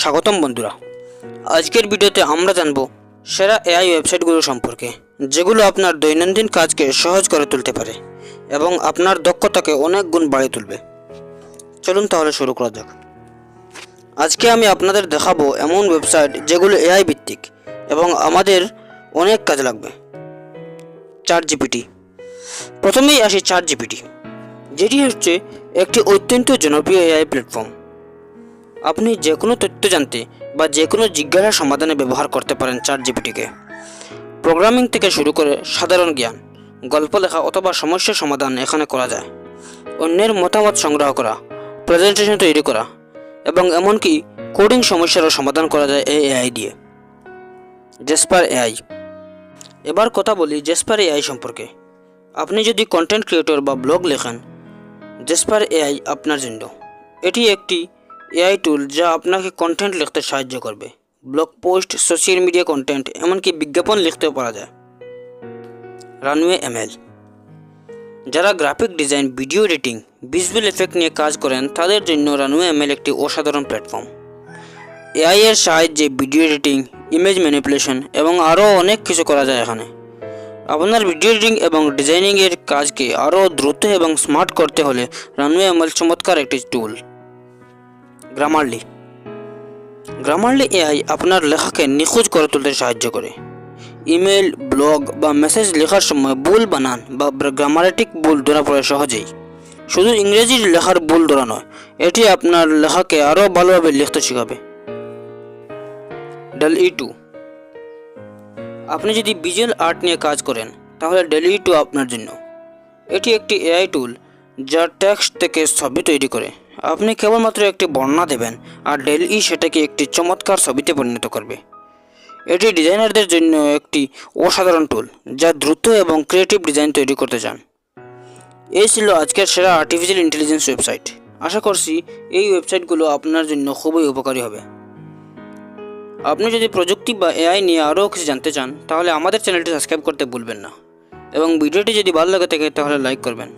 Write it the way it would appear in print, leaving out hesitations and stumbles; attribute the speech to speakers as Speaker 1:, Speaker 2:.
Speaker 1: স্বাগতম বন্ধুরা। আজকের ভিডিওতে আমরা জানব সেরা এআই ওয়েবসাইটগুলো সম্পর্কে, যেগুলো আপনার দৈনন্দিন কাজকে সহজ করে তুলতে পারে এবং আপনার দক্ষতাকে অনেক গুণ বাড়িয়ে তুলবে। চলুন তাহলে শুরু করা যাক। আজকে আমি আপনাদের দেখাবো এমন ওয়েবসাইট যেগুলো এআই ভিত্তিক এবং আমাদের অনেক কাজে লাগবে। ChatGPT। প্রথমেই আসি ChatGPT, যেটি হচ্ছে একটি অত্যন্ত জনপ্রিয় এআই প্ল্যাটফর্ম। আপনি যে কোনো তথ্য জানতে বা যে কোনো জিজ্ঞাসার সমাধানে ব্যবহার করতে পারেন ChatGPTকে। প্রোগ্রামিং থেকে শুরু করে সাধারণ জ্ঞান, গল্প লেখা অথবা সমস্যার সমাধান এখানে করা যায়। অন্যের মতামত সংগ্রহ করা, প্রেজেন্টেশন তৈরি করা এবং এমনকি কোডিং সমস্যারও সমাধান করা যায় এই এআই দিয়ে। Jasper AI. এবার কথা বলি জেসপার এআই সম্পর্কে। আপনি যদি কন্টেন্ট ক্রিয়েটর বা ব্লগ লেখেন, জেসপার এআই আপনার জন্য। এটি একটি এআই টুল যা আপনাকে কন্টেন্ট লিখতে সাহায্য করবে। Blog post, social media content, এমনকি বিজ্ঞাপন লিখতেও পারা যায়। Runway ML. যারা graphic design, video editing, visual effect নিয়ে কাজ করেন তাদের জন্য রানওয়ে এমএল একটি অসাধারণ প্ল্যাটফর্ম। এআই এর সাহায্যে ভিডিও এডিটিং, ইমেজ ম্যানিপুলেশন এবং আরও অনেক কিছু করা যায় এখানে। আপনার ভিডিও এডিটিং এবং ডিজাইনিংয়ের কাজকে আরও দ্রুত এবং স্মার্ট করতে হলে রানওয়ে এমএল চমৎকার একটি টুল। গ্রামারলি এআই আপনার লেখাকে নিখুঁত করে তুলতে সাহায্য করে। ইমেল, ব্লগ বা মেসেজ লেখার সময় ভুল বানান বা গ্রামারেটিক ভুল ধরা পড়ে সহজেই। শুধু ইংরেজি লেখার ভুল ধরা নয়, এটি আপনার লেখাকে আরও ভালোভাবে লিখতে শেখাবে। DALL-E 2। আপনি যদি ভিজুয়াল আর্ট নিয়ে কাজ করেন তাহলে DALL-E 2 আপনার জন্য। এটি একটি এআই টুল যা টেক্সট থেকে ছবি তৈরি করে। আপনি কেবলমাত্র একটি বর্ণনা দেবেন আর DALL-E সেটাকে একটি চমৎকার ছবিতে পরিণত করবে। এটি ডিজাইনারদের জন্য একটি অসাধারণ টুল যা দ্রুত এবং ক্রিয়েটিভ ডিজাইন তৈরি করতে চান। এই ছিল আজকের সেরা আর্টিফিশিয়াল ইন্টেলিজেন্স ওয়েবসাইট। আশা করছি এই ওয়েবসাইটগুলো আপনার জন্য খুবই উপকারী হবে। আপনি যদি প্রযুক্তি বা এআই নিয়ে আরও কিছু জানতে চান তাহলে আমাদের চ্যানেলটি সাবস্ক্রাইব করতে ভুলবেন না এবং ভিডিওটি যদি ভালো লাগে থাকে তাহলে লাইক করবেন।